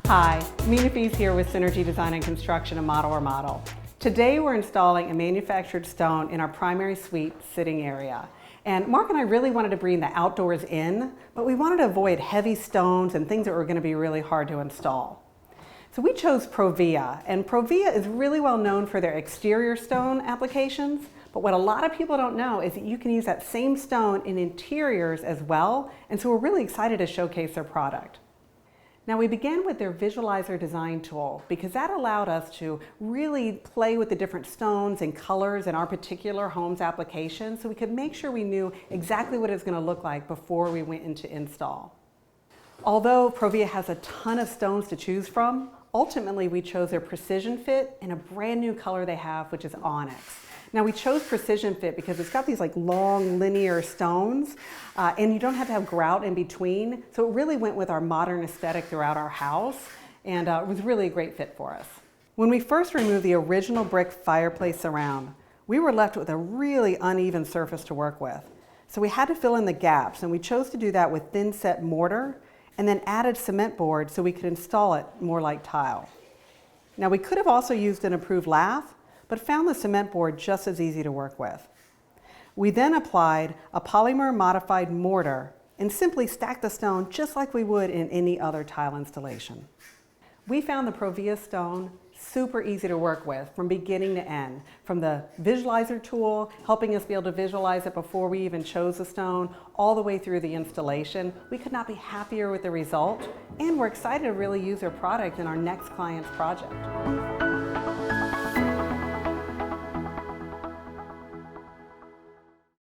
Hi, Mina Fies here with Synergy Design and Construction and Model Remodel. Today we're installing a manufactured stone in our primary suite sitting area. And Mark and I really wanted to bring the outdoors in, but we wanted to avoid heavy stones and things that were going to be really hard to install. So we chose ProVia, and ProVia is really well known for their exterior stone applications, but what a lot of people don't know is that you can use that same stone in interiors as well, and so we're really excited to showcase their product. Now we began with their visualizer design tool because that allowed us to really play with the different stones and colors in our particular home's application so we could make sure we knew exactly what it was going to look like before we went into install. Although ProVia has a ton of stones to choose from, ultimately we chose their PrecisionFit in a brand new color they have, which is Onyx. Now we chose PrecisionFit because it's got these like long linear stones and you don't have to have grout in between. So it really went with our modern aesthetic throughout our house and it was really a great fit for us. When we first removed the original brick fireplace surround, we were left with a really uneven surface to work with. So we had to fill in the gaps and we chose to do that with thin set mortar and then added cement board so we could install it more like tile. Now we could have also used an approved lath, but found the cement board just as easy to work with. We then applied a polymer modified mortar and simply stacked the stone just like we would in any other tile installation. We found the ProVia stone super easy to work with from beginning to end, from the visualizer tool, helping us be able to visualize it before we even chose the stone, all the way through the installation. We could not be happier with the result, and we're excited to really use their product in our next client's project.